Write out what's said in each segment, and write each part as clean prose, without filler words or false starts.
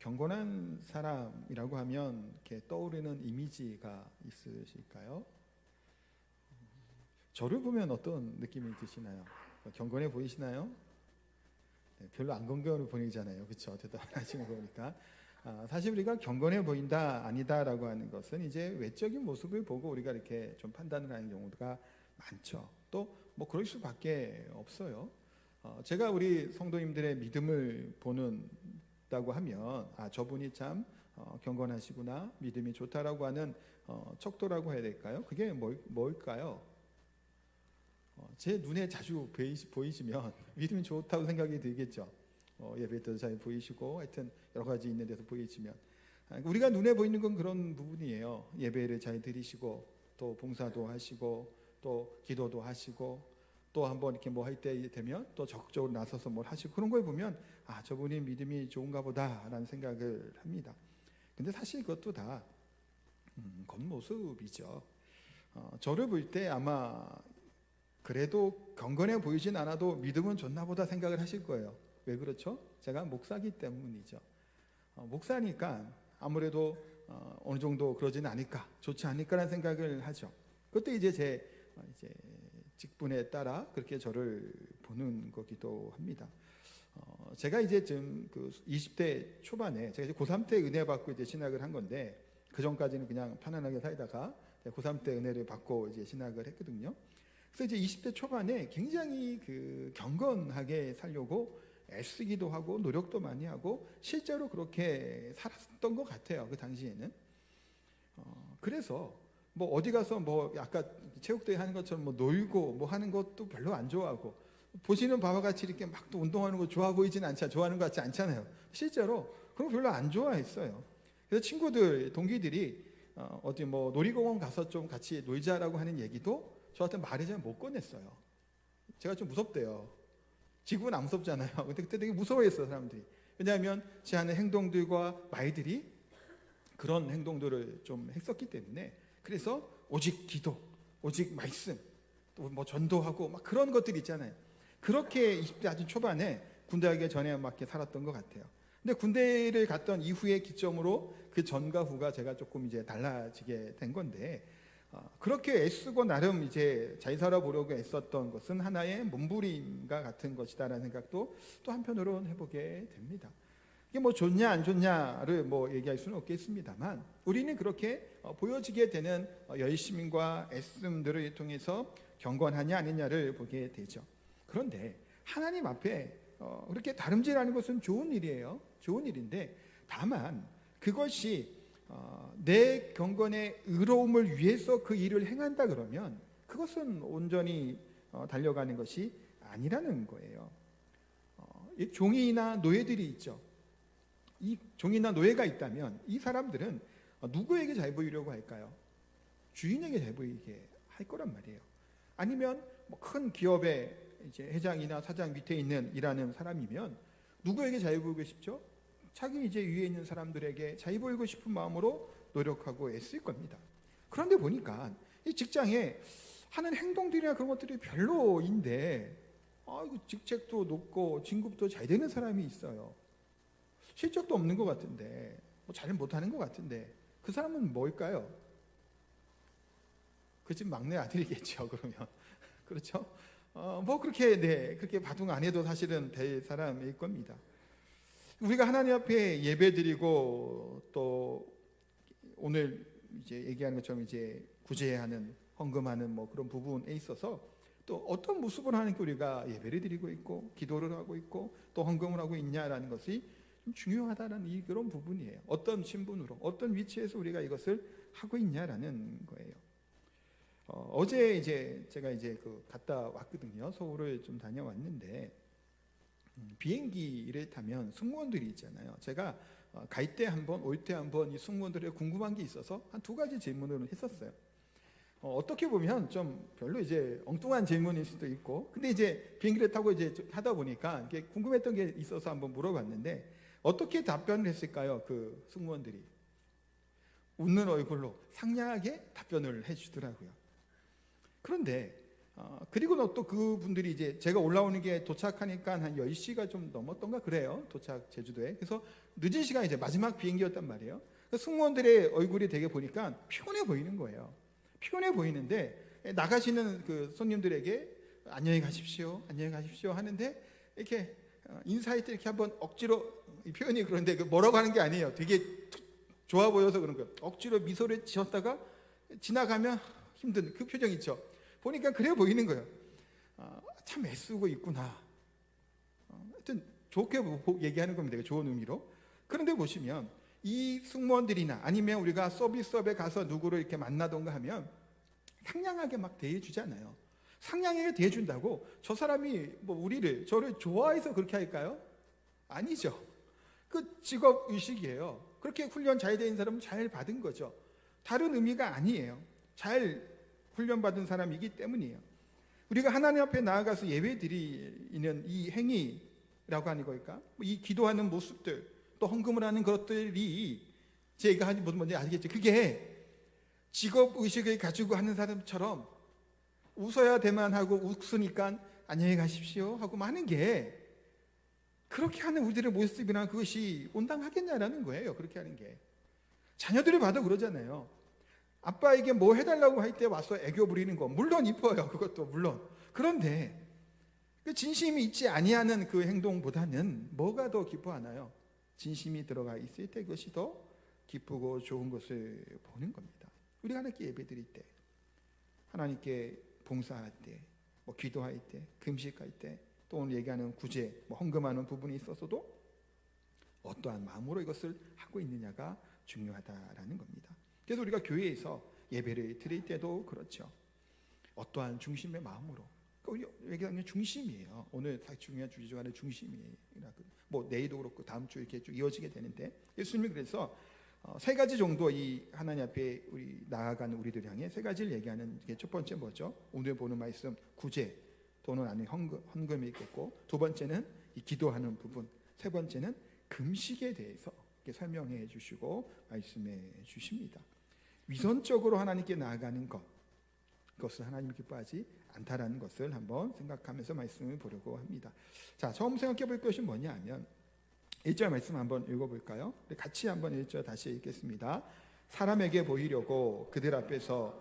경건한 사람이라고 하면 이렇게 떠오르는 이미지가 있으실까요? 저를 보면 어떤 느낌이 드시나요? 경건해 보이시나요? 네, 별로 안 경건해 보이잖아요. 그렇죠? 대답하시는 거 보니까. 사실 우리가 경건해 보인다 아니다라고 하는 것은 이제 외적인 모습을 보고 우리가 이렇게 좀 판단을 하는 경우가 많죠. 또 뭐 그럴 수밖에 없어요. 제가 우리 성도님들의 믿음을 보는다고 하면 저분이 참 경건하시구나, 믿음이 좋다라고 하는 척도라고 해야 될까요? 그게 뭘까요? 제 눈에 자주 보이시면 믿음이 좋다고 생각이 들겠죠. 예배 때도 잘 보이시고 하여튼 여러 가지 있는 데서 보이시면 우리가 눈에 보이는 건 그런 부분이에요. 예배를 잘 드리시고 또 봉사도 하시고 또 기도도 하시고 또 한번 이렇게 뭐 할 때 되면 또 적극적으로 나서서 뭘 하시고 그런 걸 보면 저분이 믿음이 좋은가 보다라는 생각을 합니다. 근데 사실 그것도 다 겉모습이죠. 저를 볼 때 아마 그래도 경건해 보이진 않아도 믿음은 좋나 보다 생각을 하실 거예요. 왜 그렇죠? 제가 목사기 때문이죠. 목사니까 아무래도 어느 정도 그러지는 않을까, 좋지 않을까라는 생각을 하죠. 그것도 이제 제 직분에 따라 그렇게 저를 보는 거기도 합니다. 제가 이제 지금 그 20대 초반에 제가 이제 고3 때 은혜 받고 이제 신학을 한 건데 그 전까지는 그냥 편안하게 살다가 고3 때 은혜를 받고 이제 신학을 했거든요. 그래서 이제 20대 초반에 굉장히 그 경건하게 살려고 애쓰기도 하고 노력도 많이 하고 실제로 그렇게 살았던 것 같아요. 그 당시에는. 그래서 뭐 어디 가서 뭐 아까 체육대회 하는 것처럼 뭐 놀고 뭐 하는 것도 별로 안 좋아하고 보시는 바와 같이 이렇게 막 또 운동하는 거 좋아 보이진 않잖아요. 좋아하는 것 같지 않잖아요. 실제로 그런 거 별로 안 좋아했어요. 그래서 친구들 동기들이 어디 뭐 놀이공원 가서 좀 같이 놀자라고 하는 얘기도 저한테 말을 잘 못 꺼냈어요. 제가 좀 무섭대요. 지금은 안 무섭잖아요. 근데 그때 되게 무서워했어요, 사람들이. 왜냐하면 제 하는 행동들과 말들이 그런 행동들을 좀 했었기 때문에. 그래서 오직 기도, 오직 말씀, 또 뭐 전도하고 막 그런 것들이 있잖아요. 그렇게 20대 아주 초반에 군대 가기 전에 맞게 살았던 것 같아요. 근데 군대를 갔던 이후의 기점으로 그 전과 후가 제가 조금 이제 달라지게 된 건데, 그렇게 애쓰고 나름 이제 잘 살아보려고 애썼던 것은 하나의 몸부림과 같은 것이다라는 생각도 또 한편으로는 해보게 됩니다. 이게 뭐 좋냐 안 좋냐를 뭐 얘기할 수는 없겠습니다만 우리는 그렇게 보여지게 되는 열심과 애씀들을 통해서 경건하냐 아니냐를 보게 되죠. 그런데 하나님 앞에 그렇게 다름질하는 것은 좋은 일이에요. 좋은 일인데 다만 그것이 내 경건의 의로움을 위해서 그 일을 행한다 그러면 그것은 온전히 달려가는 것이 아니라는 거예요. 이 종이나 노예들이 있죠. 이 종이나 노예가 있다면 이 사람들은 누구에게 잘 보이려고 할까요? 주인에게 잘 보이게 할 거란 말이에요. 아니면 뭐 큰 기업의 이제 회장이나 사장 밑에 있는 일하는 사람이면 누구에게 잘 보이고 싶죠? 자기 이제 위에 있는 사람들에게 잘 보이고 싶은 마음으로 노력하고 애쓸 겁니다. 그런데 보니까 이 직장에 하는 행동들이나 그런 것들이 별로인데 이거 직책도 높고 진급도 잘 되는 사람이 있어요. 실적도 없는 것 같은데 뭐 잘 못하는 것 같은데 그 사람은 뭘까요? 그 집 막내 아들이겠죠. 그러면 그렇죠? 뭐 그렇게 바둥 안 해도 사실은 될 사람일 겁니다. 우리가 하나님 앞에 예배드리고 또 오늘 이제 얘기하는 것처럼 이제 구제하는 헌금하는 뭐 그런 부분에 있어서 또 어떤 모습을 하니까 우리가 예배를 드리고 있고 기도를 하고 있고 또 헌금을 하고 있냐라는 것이 좀 중요하다는 그런 부분이에요. 어떤 신분으로 어떤 위치에서 우리가 이것을 하고 있냐라는 거예요. 어제 이제 제가 이제 갔다 왔거든요. 서울을 좀 다녀왔는데 비행기를 타면 승무원들이 있잖아요. 제가 갈 때 한 번, 올 때 한 번 이 승무원들의 궁금한 게 있어서 한 2가지 질문을 했었어요. 어떻게 보면 좀 별로 이제 엉뚱한 질문일 수도 있고, 근데 이제 비행기를 타고 이제 하다 보니까 이게 궁금했던 게 있어서 한번 물어봤는데 어떻게 답변을 했을까요? 그 승무원들이 웃는 얼굴로 상냥하게 답변을 해주더라고요. 그런데 그리고 또 그분들이 이제 제가 올라오는 게 도착하니까 한 10시가 좀 넘었던가 그래요. 도착 제주도에. 그래서 늦은 시간이 이제 마지막 비행기였단 말이에요. 승무원들의 얼굴이 되게 보니까 피곤해 보이는 거예요. 피곤해 보이는데 나가시는 그 손님들에게 안녕히 가십시오, 안녕히 가십시오 하는데 이렇게 인사할 때 이렇게 한번 억지로, 이 표현이 그런데 뭐라고 하는 게 아니에요. 되게 좋아 보여서 그런 거예요. 억지로 미소를 지었다가 지나가면 힘든 그 표정 있죠. 보니까 그래 보이는 거예요. 참 애쓰고 있구나. 하여튼 좋게 얘기하는 겁니다. 좋은 의미로. 그런데 보시면 이 승무원들이나 아니면 우리가 서비스업에 가서 누구를 이렇게 만나던가 하면 상냥하게 막 대해주잖아요. 상냥하게 대해준다고 저 사람이 뭐 저를 좋아해서 그렇게 할까요? 아니죠. 그 직업 의식이에요. 그렇게 훈련 잘 된 사람은 잘 받은 거죠. 다른 의미가 아니에요. 잘 훈련받은 사람이기 때문이에요. 우리가 하나님 앞에 나아가서 예배드리는 이 행위라고 하는 걸까? 이 기도하는 모습들, 또 헌금을 하는 것들이 제가 하는 무슨 뭔지 아시겠죠? 그게 직업 의식을 가지고 하는 사람처럼 웃어야 되만 하고 웃으니까 안녕히 가십시오 하고 하는 게, 그렇게 하는 우리들의 모습이나 그것이 온당하겠냐라는 거예요. 그렇게 하는 게. 자녀들을 봐도 그러잖아요. 아빠에게 뭐 해달라고 할 때 와서 애교 부리는 거 물론 이뻐요. 그것도 물론. 그런데 그 진심이 있지 아니하는 그 행동보다는 뭐가 더 기뻐하나요? 진심이 들어가 있을 때 그것이 더 기쁘고 좋은 것을 보는 겁니다. 우리가 하나님께 예배드릴 때, 하나님께 봉사할 때, 뭐 기도할 때, 금식할 때, 또 오늘 얘기하는 구제, 뭐 헌금하는 부분이 있어서도 어떠한 마음으로 이것을 하고 있느냐가 중요하다라는 겁니다. 그래서 우리가 교회에서 예배를 드릴 때도 그렇죠. 어떠한 중심의 마음으로, 우리 얘기하는 중심이에요. 오늘 다 중요한 주제 중 하나의 중심이에요. 뭐 내일도 그렇고 다음 주 이렇게 쭉 이어지게 되는데, 예수님이 그래서 세 가지 정도 이 하나님 앞에 우리 나아가는 우리들 향해 세 가지를 얘기하는 게, 첫 번째 뭐죠? 오늘 보는 말씀 구제 또는 아니면 헌금이 있겠고, 두 번째는 이 기도하는 부분, 세 번째는 금식에 대해서 이렇게 설명해 주시고 말씀해 주십니다. 위선적으로 하나님께 나아가는 그것을 하나님이 기뻐하지 않다라는 것을 한번 생각하면서 말씀을 보려고 합니다. 자, 처음 생각해 볼 것이 뭐냐 하면 1절 말씀 한번 읽어볼까요? 같이 한번 1절 다시 읽겠습니다. 사람에게 보이려고 그들 앞에서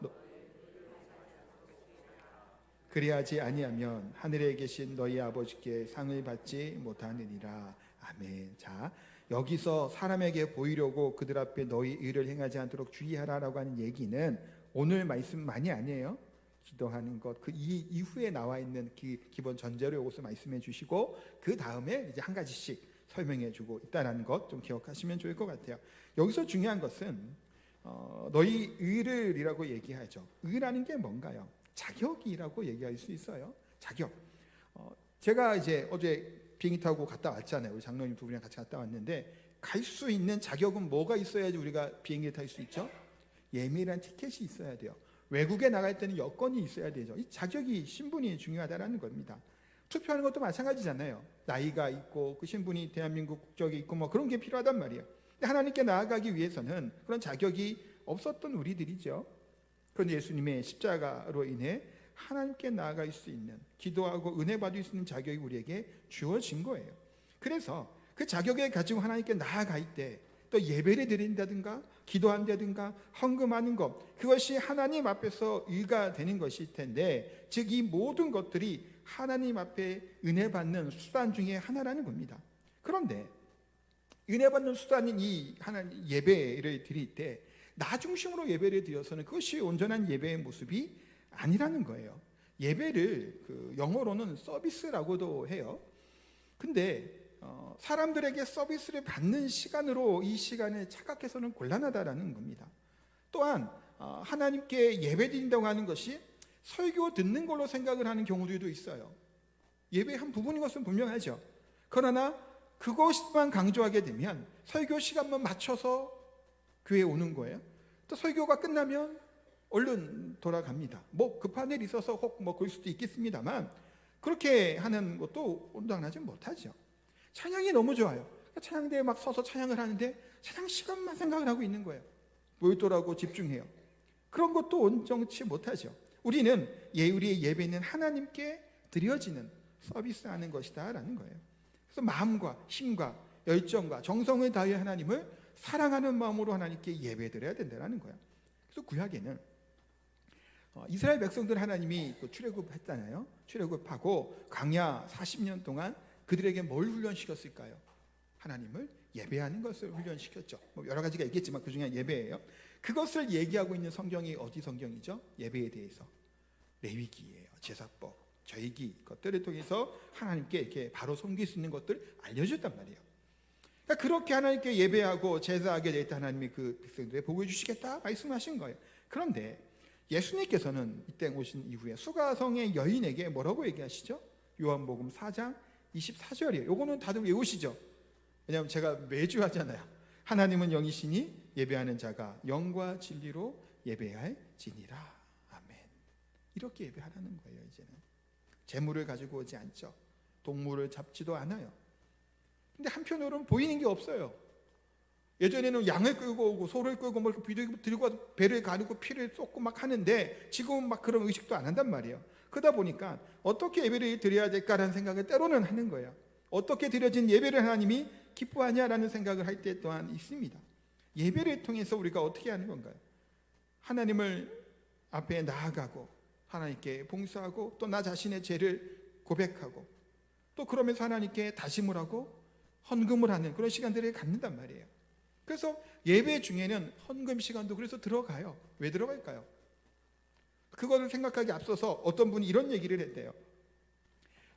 그리하지 아니하면 하늘에 계신 너희 아버지께 상을 받지 못하느니라. 아멘. 자, 여기서 사람에게 보이려고 그들 앞에 너희 의를 행하지 않도록 주의하라라고 하는 얘기는 오늘 말씀만이 아니에요. 기도하는 것, 그 이후에 나와 있는 그 기본 전제로 이것을 말씀해 주시고, 그 다음에 이제 한 가지씩 설명해 주고 있다는 것 좀 기억하시면 좋을 것 같아요. 여기서 중요한 것은 너희 의를이라고 얘기하죠. 의라는 게 뭔가요? 자격이라고 얘기할 수 있어요. 자격. 제가 이제 어제 비행기 타고 갔다 왔잖아요. 우리 장로님 두 분이랑 같이 갔다 왔는데, 갈 수 있는 자격은 뭐가 있어야지 우리가 비행기를 탈 수 있죠? 예밀한 티켓이 있어야 돼요. 외국에 나갈 때는 여권이 있어야 되죠. 이 자격이, 신분이 중요하다는 겁니다. 투표하는 것도 마찬가지잖아요. 나이가 있고 그 신분이 대한민국 국적이 있고 뭐 그런 게 필요하단 말이에요. 근데 하나님께 나아가기 위해서는 그런 자격이 없었던 우리들이죠. 그런데 예수님의 십자가로 인해 하나님께 나아갈 수 있는, 기도하고 은혜 받을 수 있는 자격이 우리에게 주어진 거예요. 그래서 그 자격을 가지고 하나님께 나아갈 때, 또 예배를 드린다든가 기도한다든가 헌금하는 것, 그것이 하나님 앞에서 의가 되는 것일 텐데, 즉 이 모든 것들이 하나님 앞에 은혜 받는 수단 중에 하나라는 겁니다. 그런데 은혜 받는 수단인 이 하나님 예배를 드릴 때 나 중심으로 예배를 드려서는 그것이 온전한 예배의 모습이 아니라는 거예요. 예배를 그 영어로는 서비스라고도 해요. 근데 사람들에게 서비스를 받는 시간으로 이 시간을 착각해서는 곤란하다라는 겁니다. 또한 하나님께 예배드린다고 하는 것이 설교 듣는 걸로 생각을 하는 경우들도 있어요. 예배의 한 부분인 것은 분명하죠. 그러나 그것만 강조하게 되면 설교 시간만 맞춰서 교회에 오는 거예요. 또 설교가 끝나면 얼른 돌아갑니다. 뭐 급한 일이 있어서 혹 뭐 그럴 수도 있겠습니다만, 그렇게 하는 것도 온당하지 못하죠. 찬양이 너무 좋아요. 찬양대에 막 서서 찬양을 하는데 찬양 시간만 생각을 하고 있는 거예요. 모이더라고 집중해요. 그런 것도 온전치 못하죠. 우리의 예배는 하나님께 드려지는 서비스하는 것이다 라는 거예요. 그래서 마음과 힘과 열정과 정성을 다해 하나님을 사랑하는 마음으로 하나님께 예배드려야 된다는 거예요. 그래서 구약에는 이스라엘 백성들 하나님이 출애굽했잖아요. 출애굽하고 광야 40년 동안 그들에게 뭘 훈련시켰을까요? 하나님을 예배하는 것을 훈련시켰죠. 여러 가지가 있겠지만 그 중에 예배예요. 그것을 얘기하고 있는 성경이 어디 성경이죠? 예배에 대해서 레위기예요. 제사법, 절기 것들을 통해서 하나님께 이렇게 바로 섬길 수 있는 것들 알려줬단 말이에요. 그러니까 그렇게 하나님께 예배하고 제사하게 될 때 하나님이 그 백성들의 복을 주시겠다 말씀하신 거예요. 그런데 예수님께서는 이 땅 오신 이후에 수가성의 여인에게 뭐라고 얘기하시죠? 요한복음 4장 24절이에요. 요거는 다들 외우시죠? 왜냐하면 제가 매주 하잖아요. 하나님은 영이시니 예배하는 자가 영과 진리로 예배할지니라. 아멘. 이렇게 예배하라는 거예요. 이제는 재물을 가지고 오지 않죠. 동물을 잡지도 않아요. 근데 한편으로는 보이는 게 없어요. 예전에는 양을 끌고 오고 소를 끌고 뭐 이렇게 들고 와서 배를 가르고 피를 쏟고 막 하는데 지금은 막 그런 의식도 안 한단 말이에요. 그러다 보니까 어떻게 예배를 드려야 될까라는 생각을 때로는 하는 거예요. 어떻게 드려진 예배를 하나님이 기뻐하냐라는 생각을 할 때 또한 있습니다. 예배를 통해서 우리가 어떻게 하는 건가요? 하나님을 앞에 나아가고 하나님께 봉사하고 또 나 자신의 죄를 고백하고 또 그러면서 하나님께 다짐을 하고 헌금을 하는 그런 시간들을 갖는단 말이에요. 그래서 예배 중에는 헌금 시간도 그래서 들어가요. 왜 들어갈까요? 그거를 생각하기 앞서서 어떤 분이 이런 얘기를 했대요.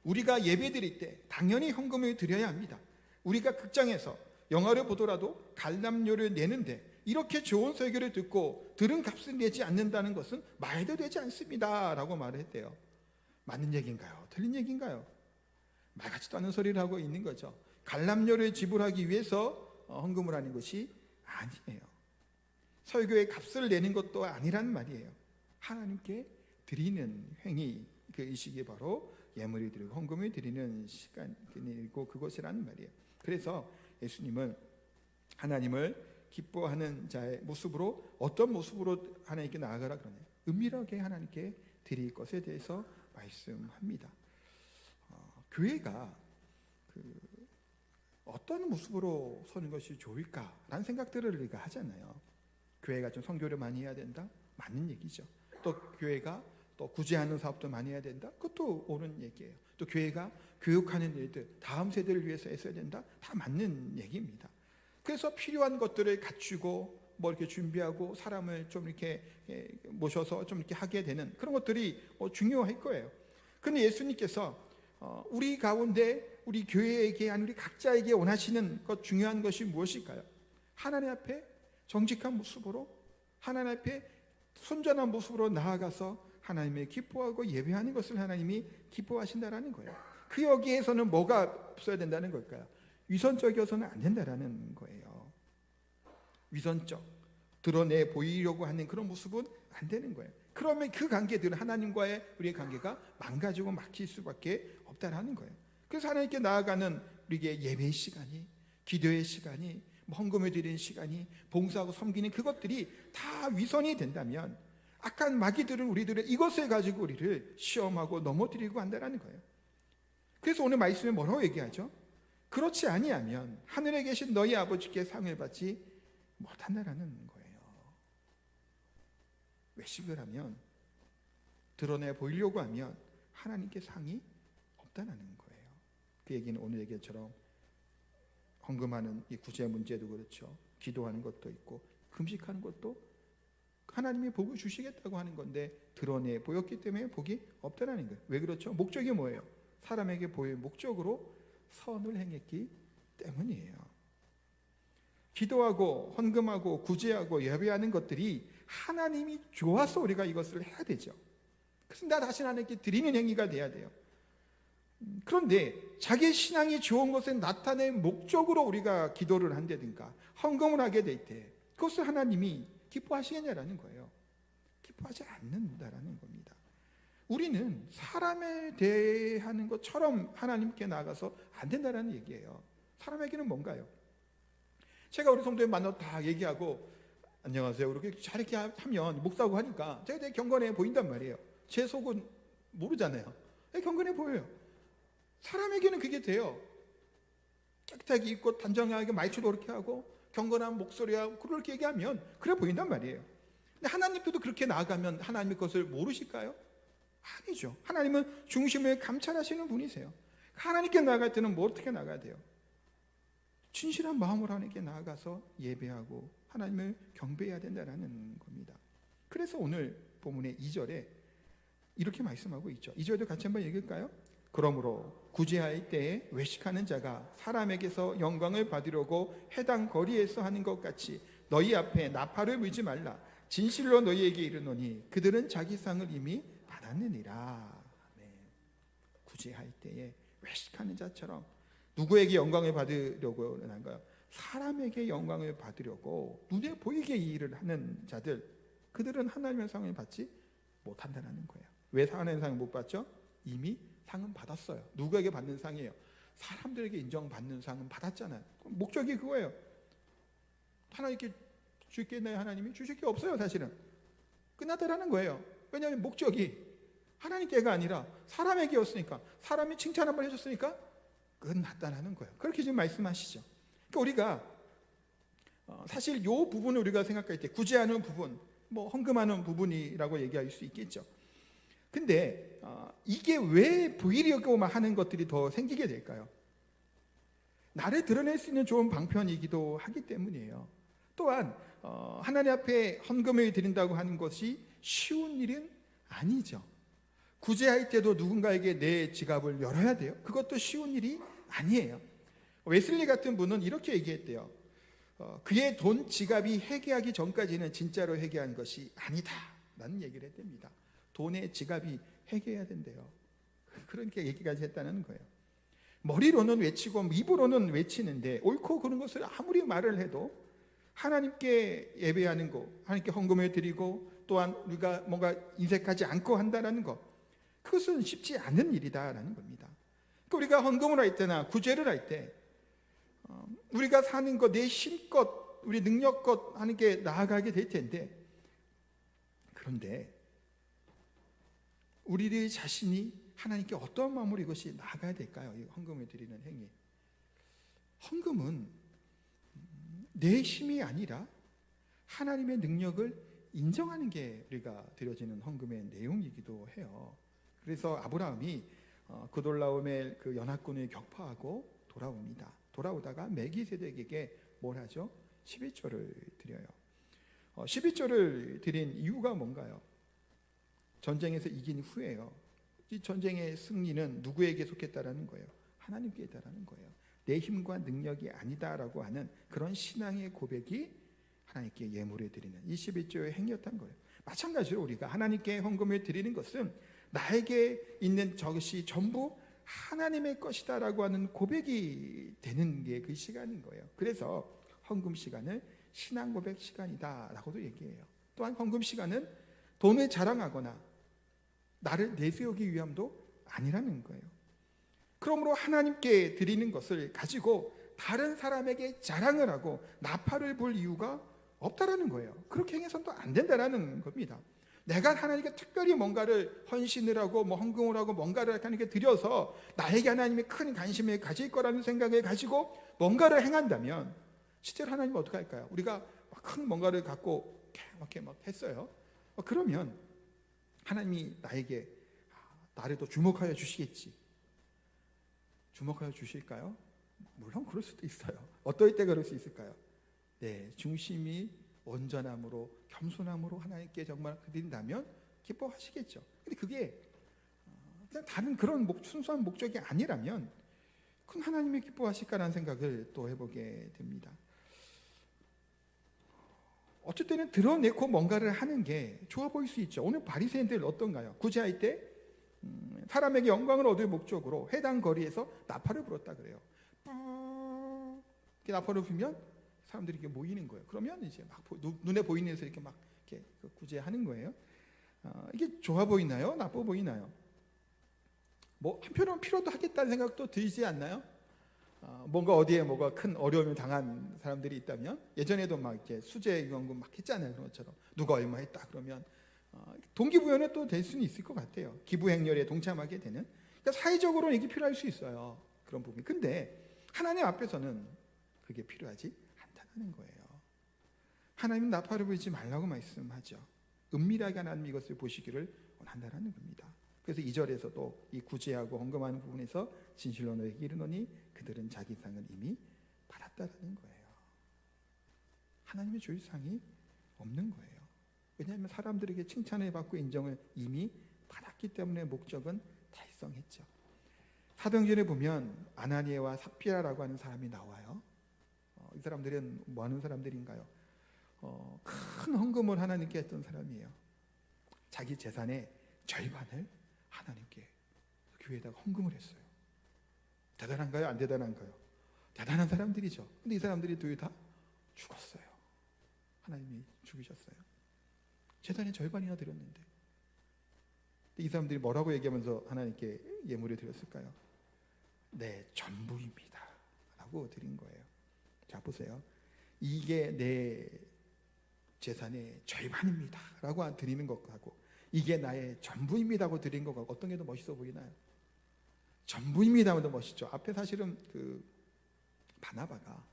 우리가 예배 드릴 때 당연히 헌금을 드려야 합니다. 우리가 극장에서 영화를 보더라도 관람료를 내는데 이렇게 좋은 설교를 듣고 들은 값을 내지 않는다는 것은 말도 되지 않습니다 라고 말을 했대요. 맞는 얘기인가요? 틀린 얘기인가요? 말 같지도 않은 소리를 하고 있는 거죠. 관람료를 지불하기 위해서 헌금을 하는 것이 아니에요. 설교의 값을 내는 것도 아니란 말이에요. 하나님께 드리는 행위, 그 의식이 바로 예물을 드리고 헌금을 드리는 시간이고 그것이라는 말이에요. 그래서 예수님은 하나님을 기뻐하는 자의 모습으로 어떤 모습으로 하나님께 나아가라 그러네요. 은밀하게 하나님께 드릴 것에 대해서 말씀합니다. 교회가 어떤 모습으로 서는 것이 좋을까라는 생각들을 우리가 하잖아요. 교회가 좀 선교를 많이 해야 된다? 맞는 얘기죠. 또 교회가 또 구제하는 사업도 많이 해야 된다? 그것도 옳은 얘기예요. 또 교회가 교육하는 일들, 다음 세대를 위해서 했어야 된다? 다 맞는 얘기입니다. 그래서 필요한 것들을 갖추고 뭐 이렇게 준비하고 사람을 좀 이렇게 모셔서 좀 이렇게 하게 되는 그런 것들이 중요할 거예요. 그런데 예수님께서 우리 가운데 우리 교회에게 아니 우리 각자에게 원하시는 것 중요한 것이 무엇일까요? 하나님 앞에 정직한 모습으로 하나님 앞에 순전한 모습으로 나아가서 하나님의 기뻐하고 예배하는 것을 하나님이 기뻐하신다라는 거예요. 그 여기에서는 뭐가 없어야 된다는 걸까요? 위선적이어서는 안 된다라는 거예요. 위선적, 드러내 보이려고 하는 그런 모습은 안 되는 거예요. 그러면 그 관계들은 하나님과의 우리의 관계가 망가지고 막힐 수밖에 없다라는 거예요. 그래서 하나님께 나아가는 우리의 예배의 시간이, 기도의 시간이, 헌금을 드리는 시간이, 봉사하고 섬기는 그것들이 다 위선이 된다면 악한 마귀들은 우리들의 이것을 가지고 우리를 시험하고 넘어뜨리고 한다는 거예요. 그래서 오늘 말씀에 뭐라고 얘기하죠? 그렇지 아니하면 하늘에 계신 너희 아버지께 상을 받지 못한다라는 거예요. 외식을 하면, 드러내 보이려고 하면 하나님께 상이 없다는 거예요. 그 얘기는 오늘 얘기처럼 헌금하는 이 구제 문제도 그렇죠. 기도하는 것도 있고 금식하는 것도 하나님이 복을 주시겠다고 하는 건데 드러내 보였기 때문에 복이 없다는 거예요. 왜 그렇죠? 목적이 뭐예요? 사람에게 보일 목적으로 선을 행했기 때문이에요. 기도하고 헌금하고 구제하고 예배하는 것들이 하나님이 좋아서 우리가 이것을 해야 되죠. 그래서 나 자신 하나님께 드리는 행위가 돼야 돼요. 그런데 자기의 신앙이 좋은 것을 나타낸 목적으로 우리가 기도를 한다든가 헌금을 하게 될 때 그것을 하나님이 기뻐하시겠냐라는 거예요. 기뻐하지 않는다라는 겁니다. 우리는 사람에 대하는 것처럼 하나님께 나아가서 안 된다라는 얘기예요. 사람에게는 뭔가요? 제가 우리 성도에 만나서 다 얘기하고 안녕하세요 이렇게 잘 이렇게 하면 목사고 하니까 제가 되게 경건해 보인단 말이에요. 제 속은 모르잖아요. 경건해 보여요. 사람에게는 그게 돼요. 깨끗하게 입고 단정하게 말투도 그렇게 하고 경건한 목소리하고 그렇게 얘기하면 그래 보인단 말이에요. 근데 하나님께도 그렇게 나아가면 하나님의 것을 모르실까요? 아니죠. 하나님은 중심을 감찰하시는 분이세요. 하나님께 나아갈 때는 뭐 어떻게 나가야 돼요? 진실한 마음으로 하나님께 나아가서 예배하고 하나님을 경배해야 된다는 겁니다. 그래서 오늘 본문의 2절에 이렇게 말씀하고 있죠. 2절도 같이 한번 읽을까요? 그러므로 구제할 때에 외식하는 자가 사람에게서 영광을 받으려고 해당 거리에서 하는 것 같이 너희 앞에 나팔을 불지 말라. 진실로 너희에게 이르노니 그들은 자기 상을 이미 받았느니라. 네. 구제할 때에 외식하는 자처럼 누구에게 영광을 받으려고 하는가요? 사람에게 영광을 받으려고 눈에 보이게 이 일을 하는 자들, 그들은 하나님의 상을 받지 못한다는 거예요. 왜 하나님의 상을 못 받죠? 이미 상은 받았어요. 누구에게 받는 상이에요? 사람들에게 인정받는 상은 받았잖아요. 목적이 그거예요. 하나님께 줄 게 있나요? 하나님이 주실 게 없어요. 사실은 끝났다라는 거예요. 왜냐하면 목적이 하나님께가 아니라 사람에게였으니까, 사람이 칭찬 한번 해줬으니까 끝났다라는 거예요. 그렇게 지금 말씀하시죠. 그러니까 우리가 사실 이 부분을 우리가 생각할 때 구제하는 부분, 뭐 헌금하는 부분이라고 얘기할 수 있겠죠. 근데 이게 왜 보이려고만 하는 것들이 더 생기게 될까요? 나를 드러낼 수 있는 좋은 방편이기도 하기 때문이에요. 또한 하나님 앞에 헌금을 드린다고 하는 것이 쉬운 일은 아니죠. 구제할 때도 누군가에게 내 지갑을 열어야 돼요. 그것도 쉬운 일이 아니에요. 웨슬리 같은 분은 이렇게 얘기했대요. 그의 돈 지갑이 회개하기 전까지는 진짜로 회개한 것이 아니다 라는 얘기를 했답니다. 돈의 지갑이 회개해야 된대요. 그렇게 얘기까지 했다는 거예요. 머리로는 외치고 입으로는 외치는데 옳고 그런 것을 아무리 말을 해도 하나님께 예배하는 것, 하나님께 헌금을 드리고 또한 우리가 뭔가 인색하지 않고 한다는 것, 그것은 쉽지 않은 일이다라는 겁니다. 그러니까 우리가 헌금을 할 때나 구제를 할 때 우리가 사는 것, 내 힘껏, 우리 능력껏 하는 게 나아가게 될 텐데, 그런데 우리들 자신이 하나님께 어떤 마음으로 이것이 나아가야 될까요? 이 헌금을 드리는 행위. 헌금은 내 힘이 아니라 하나님의 능력을 인정하는 게 우리가 드려지는 헌금의 내용이기도 해요. 그래서 아브라함이 그돌라오멜 그 연합군을 격파하고 돌아옵니다. 돌아오다가 멜기세덱에게 뭘 하죠? 11조를 드려요. 11조를 드린 이유가 뭔가요? 전쟁에서 이긴 후에요. 이 전쟁의 승리는 누구에게 속했다라는 거예요? 하나님께 있다라는 거예요. 내 힘과 능력이 아니다라고 하는 그런 신앙의 고백이 하나님께 예물을 드리는 이 11조의 행위였던 거예요. 마찬가지로 우리가 하나님께 헌금을 드리는 것은 나에게 있는 저것이 전부 하나님의 것이다라고 하는 고백이 되는 게 그 시간인 거예요. 그래서 헌금 시간을 신앙 고백 시간이다라고도 얘기해요. 또한 헌금 시간은 돈을 자랑하거나 나를 내세우기 위함도 아니라는 거예요. 그러므로 하나님께 드리는 것을 가지고 다른 사람에게 자랑을 하고 나팔을 불 이유가 없다라는 거예요. 그렇게 행해서는 안 된다라는 겁니다. 내가 하나님께 특별히 뭔가를 헌신을 하고 뭐 헌금을 하고 뭔가를 하나님께 드려서 나에게 하나님이 큰 관심을 가질 거라는 생각을 가지고 뭔가를 행한다면 실제로 하나님은 어떻게 할까요? 우리가 큰 뭔가를 갖고 이렇게 막 했어요. 그러면 하나님이 나를 또 주목하여 주시겠지. 주목하여 주실까요? 물론 그럴 수도 있어요. 어떨 때 그럴 수 있을까요? 네, 중심이 온전함으로 겸손함으로 하나님께 정말 드린다면 기뻐하시겠죠. 근데 그게 그냥 다른 그런 순수한 목적이 아니라면 그럼 하나님이 기뻐하실까라는 생각을 또 해보게 됩니다. 어쩔 때는 드러내고 뭔가를 하는 게 좋아 보일 수 있죠. 오늘 바리새인들 어떤가요? 구제할 때 사람에게 영광을 얻을 목적으로 해당 거리에서 나팔을 불었다 그래요. 이렇게 나팔을 불면 사람들이 이렇게 모이는 거예요. 그러면 이제 막 눈에 보이는 데서 이렇게 막 이렇게 구제하는 거예요. 이게 좋아 보이나요? 나빠 보이나요? 뭐 한편으로는 필요도 하겠다는 생각도 들지 않나요? 뭔가 어디에 뭐가 큰 어려움을 당한 사람들이 있다면 예전에도 막 이렇게 수제 연금 막 했잖아요. 그런 것처럼 누가 얼마 했다 그러면 동기부여는 또 될 수는 있을 것 같아요. 기부 행렬에 동참하게 되는. 그러니까 사회적으로는 이게 필요할 수 있어요. 그런 부분이. 근데 하나님 앞에서는 그게 필요하지 않다는 거예요. 하나님은 나팔을 불지 말라고 말씀하죠. 은밀하게 하나님 이것을 보시기를 원한다는 겁니다. 그래서 2절에서도 이 구제하고 헌금하는 부분에서 진실로 너에게 이르노니 그들은 자기 상을 이미 받았다라는 거예요. 하나님의 줄 상이 없는 거예요. 왜냐하면 사람들에게 칭찬을 받고 인정을 이미 받았기 때문에 목적은 달성했죠. 사도행전에 보면 아나니아와 삽비라라고 하는 사람이 나와요. 이 사람들은 뭐 하는 사람들인가요? 큰 헌금을 하나님께 했던 사람이에요. 자기 재산의 절반을 하나님께 교회에다가 헌금을 했어요. 대단한가요? 안 대단한가요? 대단한 사람들이죠. 근데 이 사람들이 둘 다 죽었어요. 하나님이 죽이셨어요. 재산의 절반이나 드렸는데 이 사람들이 뭐라고 얘기하면서 하나님께 예물을 드렸을까요? 네, 전부입니다 라고 드린 거예요. 자 보세요. 이게 내 재산의 절반입니다 라고 드리는 것하고 이게 나의 전부입니다 하고 드린 것과 어떤 게 더 멋있어 보이나요? 전부입니다 하면 더 멋있죠. 앞에 사실은 그 바나바가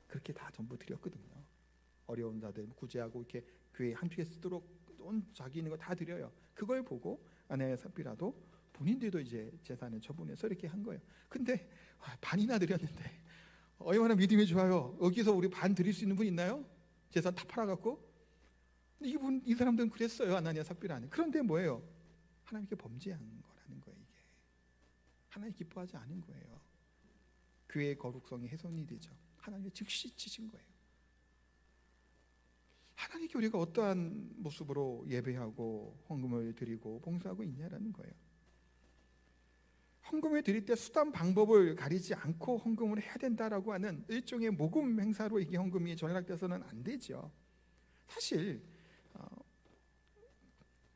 그렇게 다 전부 드렸거든요. 어려운 자들 구제하고 이렇게 교회 한 주에 쓰도록 온 자기 있는 거 다 드려요. 그걸 보고 아나니아 삽비라도 본인들도 이제 재산을 처분해서 이렇게 한 거예요. 근데 반이나 드렸는데 얼마나 믿음이 좋아요. 여기서 우리 반 드릴 수 있는 분 있나요? 재산 다 팔아갖고 이 사람들은 그랬어요. 아나니아 삽비라는. 그런데 뭐예요? 하나님께 범죄한 거라는 거예요. 이게 하나님 기뻐하지 않은 거예요. 교회의 거룩성이 훼손이 되죠. 하나님이 즉시 치신 거예요. 하나님께 우리가 어떠한 모습으로 예배하고 헌금을 드리고 봉사하고 있냐라는 거예요. 헌금을 드릴 때 수단 방법을 가리지 않고 헌금을 해야 된다라고 하는 일종의 모금 행사로 이게 헌금이 전락돼서는 안 되죠. 사실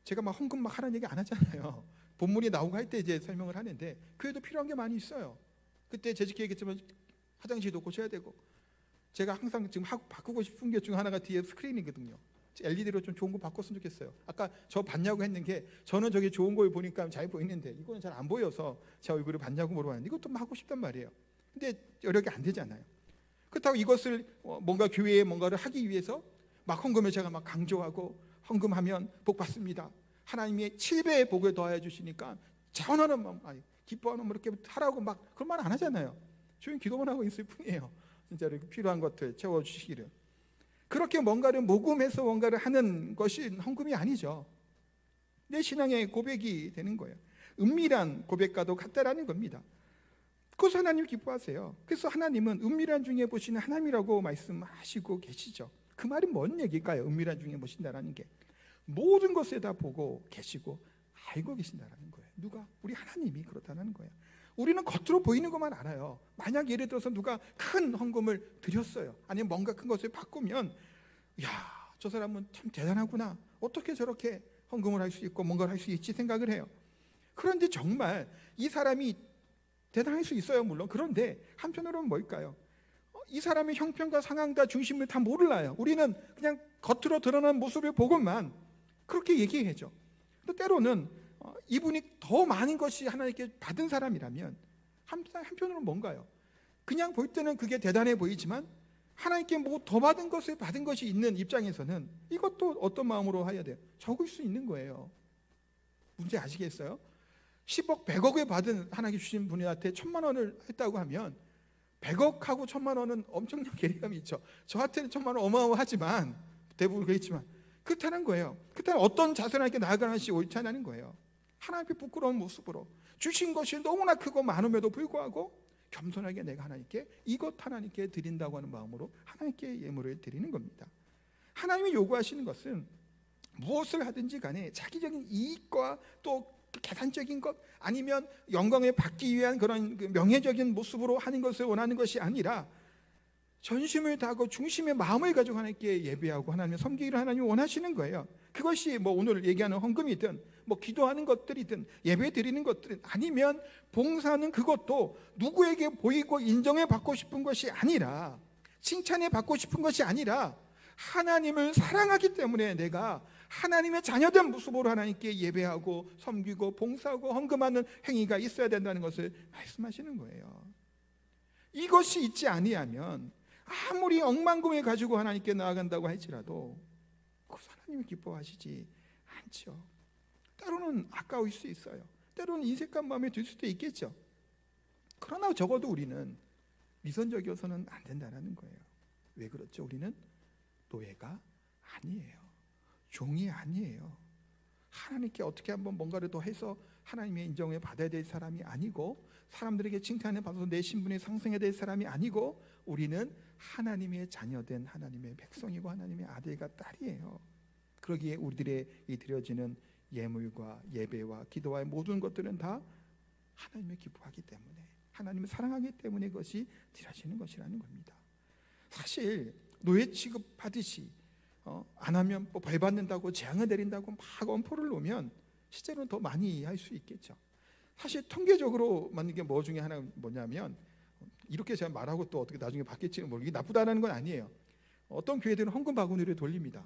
제가 막 헌금 막 하라는 얘기 안 하잖아요. 본문이 나오고 할 때 이제 설명을 하는데 그래도 필요한 게 많이 있어요. 그때 재직기 얘기했지만 화장실도 고쳐야 되고 제가 항상 지금 바꾸고 싶은 게 중 하나가 뒤에 스크린이거든요. LED로 좀 좋은 거 바꿨으면 좋겠어요. 아까 저 봤냐고 했는 게 저는 저기 좋은 걸 보니까 잘 보이는데 이거는 잘 안 보여서 제 얼굴을 봤냐고 물어봤는데 이것도 막 하고 싶단 말이에요. 근데 여러 개 안 되잖아요. 그렇다고 이것을 뭔가 교회에 뭔가를 하기 위해서 막 헌금을 제가 막 강조하고 헌금하면 복 받습니다. 하나님의 7배의 복을 더해 주시니까 자원하는 마음, 기뻐하는 마음 이렇게 하라고 막 그런 말 안 하잖아요. 조용히 기도만 하고 있을 뿐이에요. 진짜로 필요한 것들 채워주시기를. 그렇게 뭔가를 모금해서 뭔가를 하는 것이 헌금이 아니죠. 내 신앙의 고백이 되는 거예요. 은밀한 고백과도 같다라는 겁니다. 그것을 하나님 기뻐하세요. 그래서 하나님은 은밀한 중에 보시는 하나님이라고 말씀하시고 계시죠. 그 말은 뭔 얘기일까요? 은밀한 중에 보신다라는 게 모든 것을 다 보고 계시고 알고 계신다라는 거예요. 누가? 우리 하나님이 그렇다는 거예요. 우리는 겉으로 보이는 것만 알아요. 만약 예를 들어서 누가 큰 헌금을 드렸어요. 아니면 뭔가 큰 것을 바꾸면 야, 저 사람은 참 대단하구나. 어떻게 저렇게 헌금을 할 수 있고 뭔가를 할 수 있지 생각을 해요. 그런데 정말 이 사람이 대단할 수 있어요. 물론. 그런데 한편으로는 뭘까요? 이 사람의 형편과 상황과 중심을 다 몰라요. 우리는 그냥 겉으로 드러난 모습을 보고만 그렇게 얘기해죠. 또 때로는 이분이 더 많은 것이 하나님께 받은 사람이라면 한편으로는 뭔가요? 그냥 볼 때는 그게 대단해 보이지만 하나님께 뭐 더 받은 것이 있는 입장에서는 이것도 어떤 마음으로 해야 돼요? 적을 수 있는 거예요. 문제 아시겠어요? 10억, 100억을 받은 하나님께 주신 분한테 1,000만 원을 했다고 하면 100억하고 1,000만 원은 엄청난 괴리감이 있죠. 저한테는 1,000만 원 어마어마하지만 대부분 그렇지만 그렇다는 거예요. 그렇다면 어떤 자세로 하나님께 나아가는 것이 옳지 않다는 거예요. 하나님께 부끄러운 모습으로 주신 것이 너무나 크고 많음에도 불구하고 겸손하게 내가 하나님께 이것 하나님께 드린다고 하는 마음으로 하나님께 예물을 드리는 겁니다. 하나님이 요구하시는 것은 무엇을 하든지 간에 자기적인 이익과 또 계산적인 것 아니면 영광을 받기 위한 그런 명예적인 모습으로 하는 것을 원하는 것이 아니라 전심을 다하고 중심의 마음을 가지고 하나님께 예배하고 하나님을 섬기기를 하나님이 원하시는 거예요. 그것이 뭐 오늘 얘기하는 헌금이든 뭐 기도하는 것들이든 예배 드리는 것들은 아니면 봉사는 그것도 누구에게 보이고 인정을 받고 싶은 것이 아니라 칭찬을 받고 싶은 것이 아니라 하나님을 사랑하기 때문에 내가 하나님의 자녀된 모습으로 하나님께 예배하고 섬기고 봉사하고 헌금하는 행위가 있어야 된다는 것을 말씀하시는 거예요. 이것이 있지 아니하면 아무리 억만금을 가지고 하나님께 나아간다고 할지라도 그것을 하나님이 기뻐하시지 않죠. 때로는 아까울 수 있어요. 때로는 인색한 마음이 들 수도 있겠죠. 그러나 적어도 우리는 위선적이어서는 안 된다는 거예요. 왜 그렇죠? 우리는 노예가 아니에요. 종이 아니에요. 하나님께 어떻게 한번 뭔가를 더 해서 하나님의 인정을 받아야 될 사람이 아니고, 사람들에게 칭찬을 받아서 내 신분이 상승해야 될 사람이 아니고, 우리는 하나님의 자녀된 하나님의 백성이고 하나님의 아들과 딸이에요. 그러기에 우리들의 이 드려지는 예물과 예배와 기도와의 모든 것들은 다 하나님을 기뻐하기 때문에, 하나님을 사랑하기 때문에 그것이 드려지는 것이라는 겁니다. 사실 노예 취급하듯이 안 하면 뭐 벌 받는다고 재앙을 내린다고 막 엄포를 놓으면 실제로는 더 많이 할 수 있겠죠. 사실 통계적으로 맞는 게 뭐 중에 하나 뭐냐면, 이렇게 제가 말하고 또 어떻게 나중에 바뀔지는 모르겠는데 나쁘다는 건 아니에요. 어떤 교회들은 헌금 바구니를 돌립니다.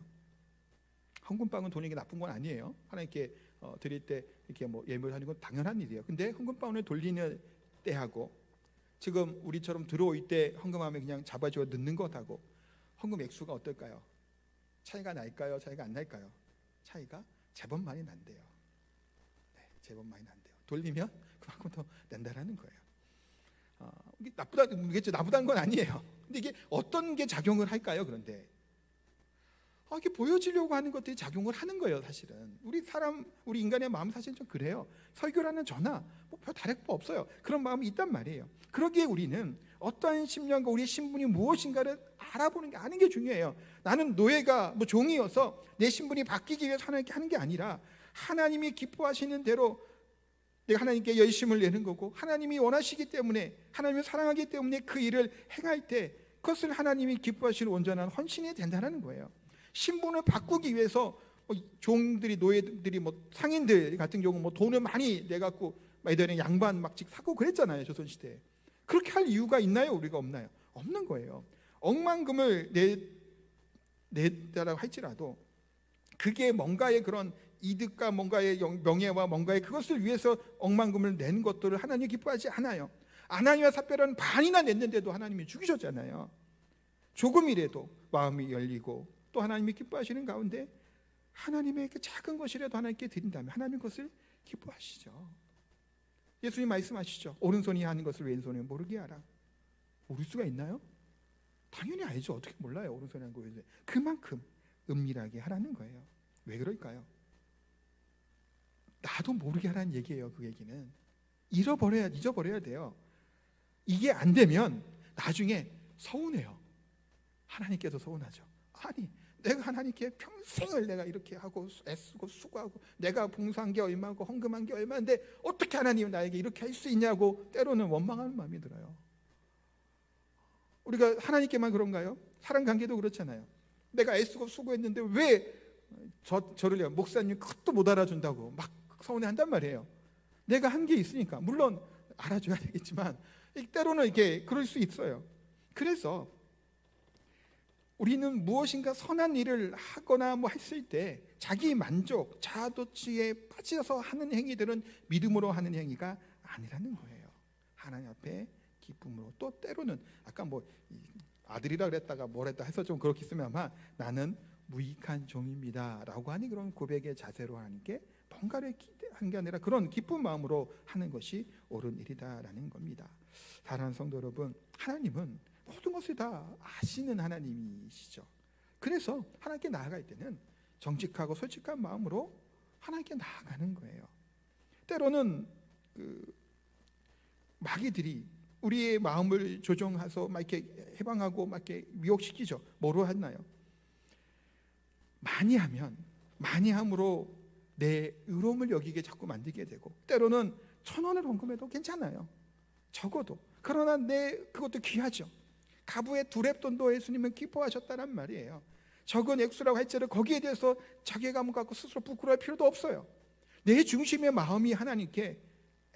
헌금 바구니 돌리는 게 나쁜 건 아니에요. 하나님께 드릴 때 이렇게 뭐 예물하는 건 당연한 일이에요. 근데 헌금 바구니를 돌리는 때하고 지금 우리처럼 들어올 때 헌금하면 그냥 잡아주어 넣는 것하고 헌금 액수가 어떨까요? 차이가 날까요? 차이가 안 날까요? 차이가 제법 많이 난대요. 네, 제법 많이 난대요. 돌리면 그만큼 더 낸다라는 거예요. 이게 나쁘다는 건 아니에요. 근데 이게 어떤 게 작용을 할까요? 그런데 이게 보여지려고 하는 것들이 작용을 하는 거예요. 사실은 우리 인간의 마음 사실은 좀 그래요. 설교라는 전화 별 다를 거 없어요. 그런 마음이 있단 말이에요. 그러기에 우리는 어떠한 심령과 우리의 신분이 무엇인가를 알아보는 게 아는 게 중요해요. 나는 노예가 뭐 종이어서 내 신분이 바뀌기 위해서 하나님께 하는 게 아니라, 하나님이 기뻐하시는 대로 내가 하나님께 열심을 내는 거고, 하나님이 원하시기 때문에, 하나님을 사랑하기 때문에 그 일을 행할 때 그것을 하나님이 기뻐하시는 온전한 헌신이 된다는 거예요. 신분을 바꾸기 위해서 종들이, 노예들이, 뭐 상인들 같은 경우 뭐 돈을 많이 내갖고 예전에 양반 막직 사고 그랬잖아요, 조선시대에. 그렇게 할 이유가 있나요? 우리가 없나요? 없는 거예요. 억만금을 냈다라고 할지라도 그게 뭔가의 그런 이득과 뭔가의 명예와 뭔가의 그것을 위해서 억만금을 낸 것들을 하나님이 기뻐하지 않아요. 아나니와 삽비라는 반이나 냈는데도 하나님이 죽이셨잖아요. 조금이라도 마음이 열리고 또 하나님이 기뻐하시는 가운데 하나님의 그 작은 것이라도 하나님께 드린다면 하나님 그것을 기뻐하시죠. 예수님 말씀하시죠. 오른손이 하는 것을 왼손이 모르게 하라. 모를 수가 있나요? 당연히 알죠. 어떻게 몰라요? 오른손이 하는 것을. 그만큼 은밀하게 하라는 거예요. 왜 그럴까요? 나도 모르게 하라는 얘기예요. 그 얘기는 잊어버려야 돼요. 이게 안 되면 나중에 서운해요. 하나님께서 서운하죠. 아니, 내가 하나님께 평생을 내가 이렇게 하고 애쓰고 수고하고 내가 봉사한 게 얼마고 헌금한 게 얼마인데 어떻게 하나님은 나에게 이렇게 할 수 있냐고 때로는 원망하는 마음이 들어요. 우리가 하나님께만 그런가요? 사랑관계도 그렇잖아요. 내가 애쓰고 수고했는데 왜 저를 목사님 그것도 못 알아준다고 막 서운해한단 말이에요. 내가 한 게 있으니까. 물론 알아줘야 되겠지만 때로는 이게 그럴 수 있어요. 그래서 우리는 무엇인가 선한 일을 하거나 뭐 했을 때 자기 만족, 자아도취에 빠져서 하는 행위들은 믿음으로 하는 행위가 아니라는 거예요. 하나님 앞에 기쁨으로. 또 때로는 아까 뭐 아들이라 그랬다가 뭘 했다 해서 좀 그렇게 쓰면 아마 나는 무익한 종입니다 라고 하니 그런 고백의 자세로 하나님께 뭔가를 기대한 게 아니라 그런 기쁜 마음으로 하는 것이 옳은 일이다라는 겁니다. 사랑하는 성도 여러분, 하나님은 모든 것을 다 아시는 하나님이시죠. 그래서 하나님께 나아갈 때는 정직하고 솔직한 마음으로 하나님께 나아가는 거예요. 때로는 마귀들이 우리의 마음을 조종해서 막 이렇게 해방하고 막 이렇게 미혹시키죠. 뭐로 하나요? 많이 하면 많이 함으로 내 의로움을 여기게 자꾸 만들게 되고, 때로는 1,000원을 헌금해도 괜찮아요. 적어도. 그러나 그것도 귀하죠. 가부의 2렙돈도 예수님은 기뻐하셨다는 말이에요. 적은 액수라고 할지라도 거기에 대해서 자괴감을 갖고 스스로 부끄러워할 필요도 없어요. 내 중심의 마음이 하나님께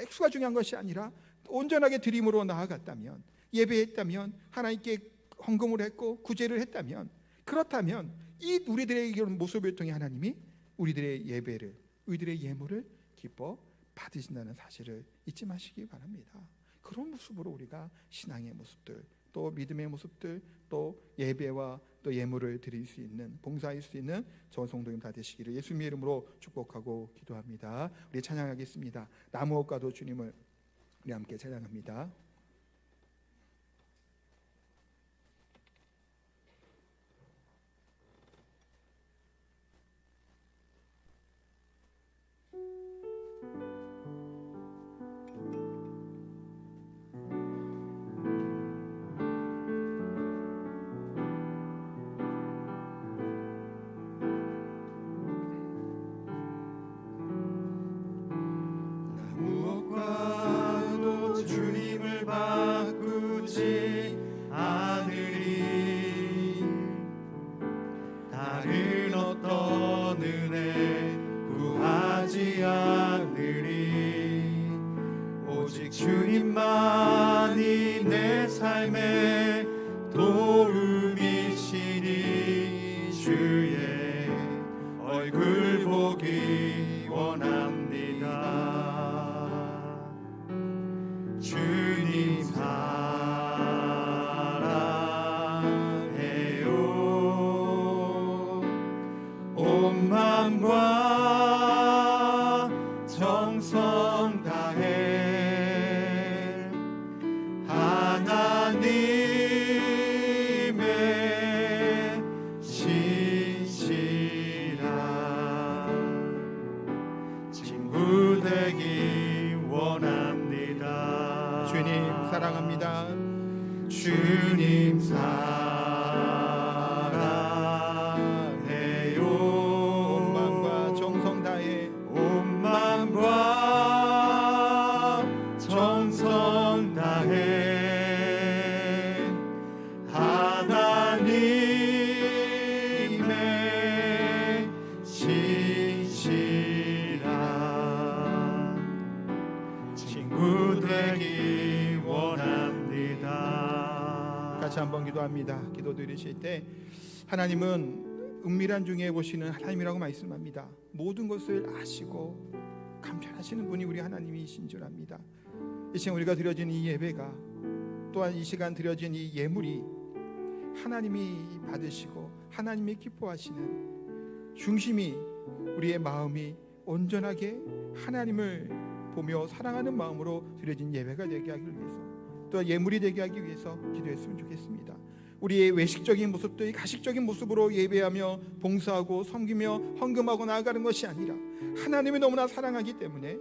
액수가 중요한 것이 아니라 온전하게 드림으로 나아갔다면, 예배했다면, 하나님께 헌금을 했고 구제를 했다면, 그렇다면 이 우리들의 이런 모습을 통해 하나님이 우리들의 예배를, 우리들의 예물을 기뻐 받으신다는 사실을 잊지 마시기 바랍니다. 그런 모습으로 우리가 신앙의 모습들, 또 믿음의 모습들, 또 예배와 또 예물을 드릴 수 있는, 봉사할 수 있는 저 성도님 다 되시기를 예수님의 이름으로 축복하고 기도합니다. 우리 찬양하겠습니다. 나무옥과도 주님을 우리 함께 찬양합니다. 주님만이 내 삶의 도움이시니 주의 얼굴 보기 원합니다. 주님 사랑해요. 온 마음과 정성 다해 하나님의 신실한 친구 되기 원합니다. 주님 사랑합니다. 주님 사랑해요. 온 마음과 정성 다해, 온 마음과 정성 다해 하나님의 신실한 친구 되기 원합니다. 같이 한번 기도합니다. 기도 드리실 때 하나님은 은밀한 중에 보시는 하나님이라고 말씀합니다. 모든 것을 아시고 감찰하시는 분이 우리 하나님이신 줄 압니다. 이 시간 우리가 드려진 이 예배가, 또한 이 시간 드려진 이 예물이 하나님이 받으시고 하나님이 기뻐하시는, 중심이 우리의 마음이 온전하게 하나님을 보며 사랑하는 마음으로 드려진 예배가 되게 하기 위해서, 또 예물이 되게 하기 위해서 기도했으면 좋겠습니다. 우리의 외식적인 모습들이 가식적인 모습으로 예배하며 봉사하고 섬기며 헌금하고 나아가는 것이 아니라 하나님이 너무나 사랑하기 때문에,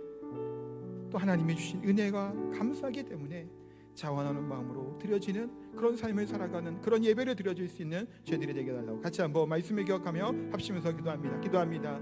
또 하나님이 주신 은혜가 감사하기 때문에 자원하는 마음으로 드려지는 그런 삶을 살아가는 그런 예배를 드려줄 수 있는 저희들이 되게 해달라고 같이 한번 말씀을 기억하며 합심해서 기도합니다.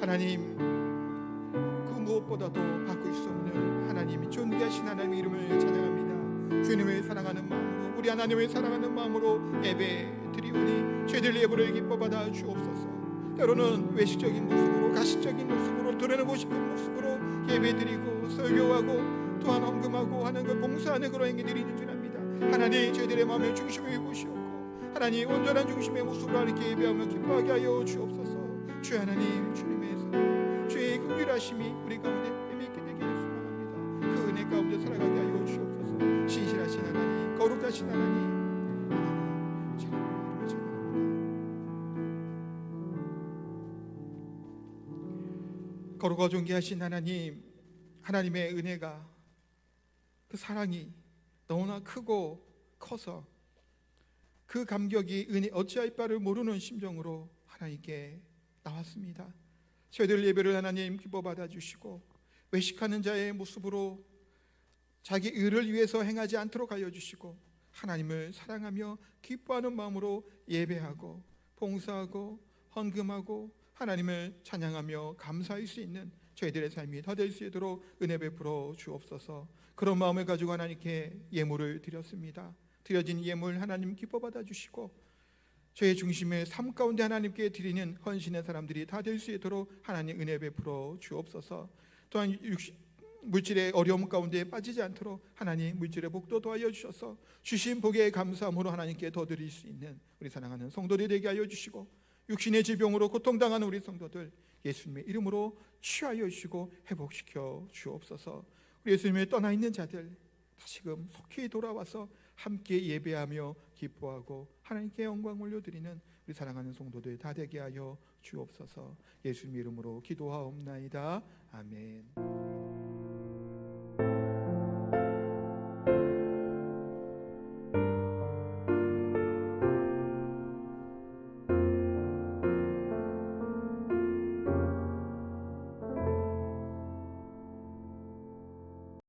하나님, 그 무엇보다도 바꿀 수 없는 하나님이 존귀하신 하나님의 이름을 찬양합니다. 주님을 사랑하는 마음으로, 우리 하나님을 사랑하는 마음으로 예배 드리오니 저희들 예배를 기뻐 받아 주옵소서. 때로는 외식적인 모습으로, 가식적인 모습으로, 드러내고 싶은 모습으로 예배 드리고 설교하고 또한 헌금하고 하는 걸 봉사하는 그런 행위들이 있는 줄 압니다. 하나님, 저희들의 마음의 중심을 보시옵고 하나님 온전한 중심의 모습으로 이렇게 예배하며 기뻐하게 하여 주옵소서. 주 하나님, 주님의 사랑, 주의 긍휼하심이 우리 가운데 있게 되기를 소망합니다. 그 은혜 가운데 살아가게 하여 주옵소서. 신실하신 하나님, 거룩하신 하나님, 이름을 찬양합니다. 거룩하고 존귀하신 하나님, 하나님의 은혜가, 그 사랑이 너무나 크고 커서 그 감격이 은혜 어찌할 바를 모르는 심정으로 하나님께 나왔습니다. 저희들 예배를 하나님 기뻐 받아주시고 외식하는 자의 모습으로 자기 의를 위해서 행하지 않도록 하여 주시고 하나님을 사랑하며 기뻐하는 마음으로 예배하고 봉사하고 헌금하고 하나님을 찬양하며 감사할 수 있는 저희들의 삶이 더 될 수 있도록 은혜 베풀어 주옵소서. 그런 마음을 가지고 하나님께 예물을 드렸습니다. 드려진 예물 하나님 기뻐 받아주시고 저의 중심의 삶 가운데 하나님께 드리는 헌신의 사람들이 다 될 수 있도록 하나님 은혜 베풀어 주옵소서. 또한 물질의 어려움 가운데 빠지지 않도록 하나님 물질의 복도 도와여 주셔서 주신 복에 감사함으로 하나님께 더 드릴 수 있는 우리 사랑하는 성도들이 되게 하여 주시고 육신의 질병으로 고통당하는 우리 성도들 예수님의 이름으로 취하여 주시고 회복시켜 주옵소서. 우리 예수님의 떠나 있는 자들 다시금 속히 돌아와서 함께 예배하며 기뻐하고 하나님께 영광 올려드리는 우리 사랑하는 성도들 다 되게 하여 주옵소서. 예수님 이름으로 기도하옵나이다. 아멘.